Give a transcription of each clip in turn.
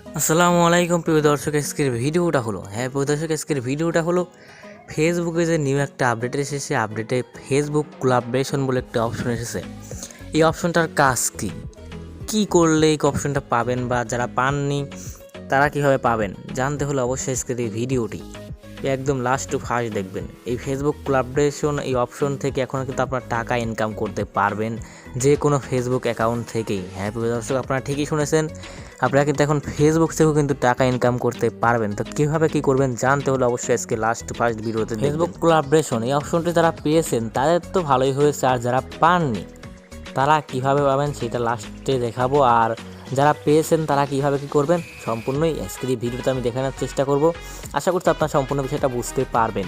আসসালামু আলাইকুম প্রিয় দর্শক, আজকের ভিডিওটা হলো প্রিয় দর্শক, আজকের ভিডিওটা হলো ফেসবুকে যে নিউ একটা আপডেট এসেছে। আপডেটে ফেসবুক কোলাবরেশন বলে একটা অপশন এসেছে। এই অপশনটার কাজ কি, কি করলে এই অপশনটা পাবেন বা যারা পাননি তারা কিভাবে পাবেন জানতে হলে অবশ্যই আজকের এই ভিডিওটি একদম লাস্ট টু ফার্স্ট দেখবেন। এই ফেসবুক কোলাবরেশন এই অপশন থেকে এখন কিন্তু আপনারা টাকা ইনকাম করতে পারবেন যে কোনো ফেসবুক অ্যাকাউন্ট থেকেই। প্রিয় দর্শক, আপনারা ঠিকই শুনেছেন, আপনারা কিন্তু এখন ফেসবুক থেকেও কিন্তু টাকা ইনকাম করতে পারবেন। তো কীভাবে কী করবেন জানতে হলে অবশ্যই আজকে লাস্ট টু ফার্স্ট ভিডিওতে ফেসবুক কোলাবরেশন এই অপশনটি যারা পেয়েছেন তাদের তো ভালোই হয়েছে, আর যারা পাননি তারা কিভাবে পাবেন সেটা লাস্টে দেখাবো। আর যারা পেয়েছেন তারা কিভাবে কি করবেন সম্পূর্ণই আজকের এই ভিডিওতে আমি দেখানোর চেষ্টা করব। আশা করছি আপনারা সম্পূর্ণ বিষয়টা বুঝতে পারবেন।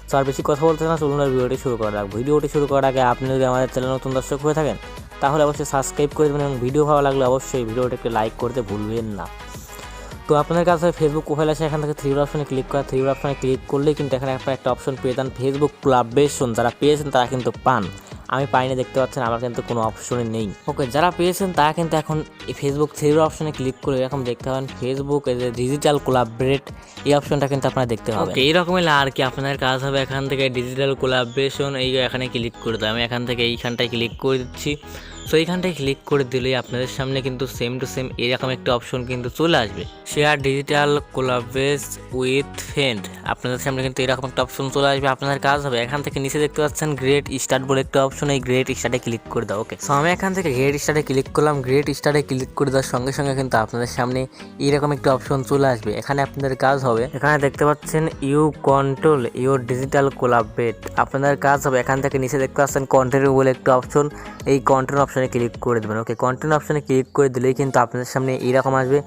তো আর বেশি কথা বলতে না, চলুন আর ভিডিওটি শুরু করা যাক। ভিডিওটি শুরু করার আগে আপনি যদি আমাদের চ্যানেল নতুন দর্শক হয়ে থাকেন তাহলে অবশ্যই সাবস্ক্রাইব করে দেবেন এবং ভিডিও ভালো লাগলে অবশ্যই ভিডিওটা একটু লাইক করতে ভুলবেন না। তো আপনাদের কাছে ফেসবুক প্রোফাইল আছে, এখান থেকে থ্রি অপশনে ক্লিক করা, থ্রি অপশনে ক্লিক করলেই কিন্তু এখানে আপনারা একটা অপশন পেয়ে যান ফেসবুক কোলাবরেশন। যারা পেয়েছেন তারা কিন্তু পান, আমি পাইনি দেখতে পাচ্ছেন, আমার কিন্তু কোনো অপশনে নেই। ওকে, যারা পেয়েছেন তারা কিন্তু এখন এই ফেসবুক থ্রি অপশনে ক্লিক করে এরকম দেখতে পাবেন ফেসবুক এই যে ডিজিটাল কোলাবরেট এই অপশনটা কিন্তু আপনারা দেখতে পাবেন। এইরকমই আর কি আপনার কাজ হবে, এখান থেকে ডিজিটাল কোলাবরেশন এই এখানে ক্লিক করে দেয়। আমি এখান থেকে এইখানটায় ক্লিক করে দিচ্ছি। সো এইখানটায় ক্লিক করে দিলেই আপনাদের সামনে কিন্তু সেম টু সেম এরকম একটা অপশন কিন্তু চলে আসবে, share digital collaborate with friend. আপনাদের সামনে কিন্তু এরকম একটা অপশন চলে আসবে। আপনাদের কাজ হবে এখান থেকে নিচে দেখতে পাচ্ছেন গ্রেট স্টার্ট বলে একটা অপশন, এই গ্রেট স্টার্টে ক্লিক করে দাও। ওকে, সো আমি এখান থেকে গ্রেট স্টার্টে ক্লিক করলাম। গ্রেট স্টার্টে ক্লিক করে দেওয়ার সঙ্গে সঙ্গে কিন্তু আপনাদের সামনে এইরকম একটা অপশন চলে আসবে। এখানে আপনাদের কাজ হবে, এখানে দেখতে পাচ্ছেন you control your digital collaborate. আপনাদের কাজ হবে এখান থেকে নিচে দেখতে পাচ্ছেন কন্টিনিউ বলে একটা অপশন, এই কন্টিনিউ অপশনে ক্লিক করে দেবেন। ওকে, কন্টিনিউ অপশনে ক্লিক করে দিলেই কিন্তু আপনাদের সামনে এইরকম আসবে।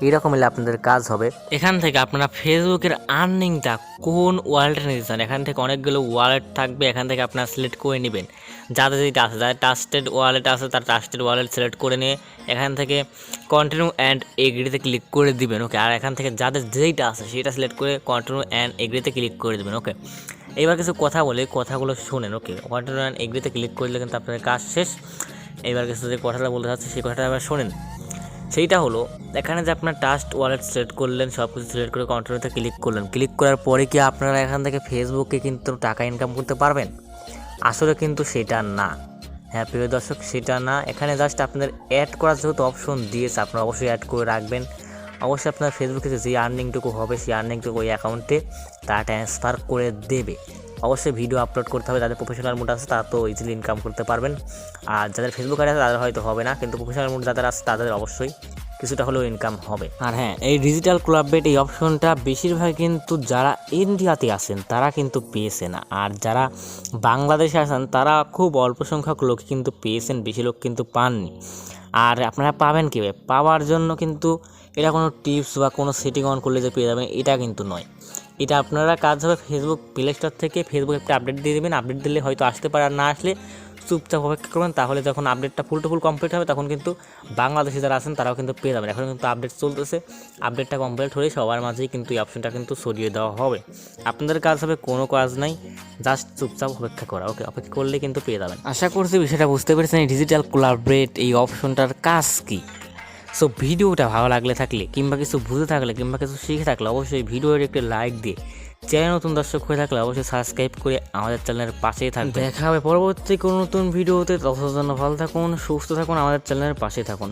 এইরকম হলে আপনাদের কাজ হবে এখান থেকে আপনারা ফেসবুকের আর্নিংটা কোন ওয়ালেটে নিতে চান। এখান থেকে অনেকগুলো ওয়ালেট থাকবে, এখান থেকে আপনারা সিলেক্ট করে নেবেন যাদের যেটা আছে, যাদের ট্রাস্টেড ওয়ালেট আছে তার ট্রাস্টেড ওয়ালেট সিলেক্ট করে নিয়ে এখান থেকে কন্টিনিউ অ্যান্ড এগ্রিতে ক্লিক করে দিবেন। ওকে, আর এখান থেকে যাদের যেইটা আছে সেটা সিলেক্ট করে কন্টিনিউ অ্যান্ড এগ্রিতে ক্লিক করে দেবেন। ওকে, এবার কিছু কথা বলে কথাগুলো শোনেন। ওকে, কন্টিনিউ অ্যান্ড এগ্রিতে ক্লিক করলে কিন্তু আপনাদের কাজ শেষ। এবার কিছু যে কথাটা বলতে চাচ্ছি সেই কথাটা এবার শোনেন। সেইটা হলো এখানে যে আপনার ট্রাস্ট ওয়ালেট সিলেক্ট করলেন, সব কিছু সিলেক্ট করে কন্টিনিউতে ক্লিক করলেন। ক্লিক করার পরে কি আপনারা এখান থেকে ফেসবুকে কিন্তু টাকা ইনকাম করতে পারবেন? আসলে কিন্তু সেটা না। প্রিয় দর্শক, সেটা না। এখানে জাস্ট আপনাদের অ্যাড করার যেহেতু অপশন দিয়েছে আপনারা অবশ্যই অ্যাড করে রাখবেন। অবশ্যই আপনার ফেসবুকে যে আর্নিংটুকু হবে সেই আর্নিংটুকু ওই অ্যাকাউন্টে তারা ট্রান্সফার করে দেবে। অবশ্যই ভিডিও আপলোড করতে হবে, যাদের প্রফেশনাল মুড আছে তারা তো ইজিলি ইনকাম করতে পারবেন। আর যাদের ফেসবুক আছে তাদের হয়তো হবে না, কিন্তু প্রফেশনাল মুড যাদের আছে তাদের অবশ্যই কিছুটা হলেও ইনকাম হবে। আর এই ডিজিটাল কোলাবরেট এই অপশনটা বেশিরভাগ কিন্তু যারা ইন্ডিয়াতে আছেন তারা কিন্তু পেয়েছে না, আর যারা বাংলাদেশে আছেন তারা খুব অল্প সংখ্যক লোক কিন্তু পেয়েছেন, বেশি লোক কিন্তু পাননি। আর আপনারা পাবেন কীভাবে? পাওয়ার জন্য কিন্তু এটা কোনো টিপস বা কোনো সেটিং অন করলে যে পেয়ে যাবেন এটা কিন্তু নয়। এটা আপনারা কাজ হবে ফেসবুক প্লে স্টোর থেকে ফেসবুক একটা আপডেট দিয়ে দেবেন। আপডেট দিলে হয়তো আসতে পারে, আর না আসলে চুপচাপ অপেক্ষা করবেন। তাহলে যখন আপডেটটা ফুল টু ফুল কমপ্লিট হবে তখন কিন্তু বাংলাদেশে যারা আছেন তারাও কিন্তু পেয়ে যাবেন। এখন কিন্তু আপডেট চলতেছে, আপডেটটা কমপ্লিট হলে সবার মাঝেই কিন্তু এই অপশনটা কিন্তু সরিয়ে দেওয়া হবে। আপনাদের কাজ হবে কোনো কাজ নাই, জাস্ট চুপচাপ অপেক্ষা করা। ওকে, অপেক্ষা করলে কিন্তু পেয়ে যাবেন। আশা করছি বিষয়টা বুঝতে পেরেছেন এই ডিজিটাল কোলাবরেট এই অপশনটার কাজ কী। সো ভিডিওটা ভালো লাগলে থাকলে কিংবা কিছু বুঝে থাকলে কিংবা কিছু শিখে থাকলে অবশ্যই ভিডিওর একটি লাইক দিয়ে, চ্যানেল নতুন দর্শক হয়ে থাকলে অবশ্যই সাবস্ক্রাইব করে আমাদের চ্যানেলের পাশেই থাকবে। দেখা হবে পরবর্তী কোনো নতুন ভিডিওতে। ততক্ষণের জন্য ভালো থাকুন, সুস্থ থাকুন, আমাদের চ্যানেলের পাশেই থাকুন।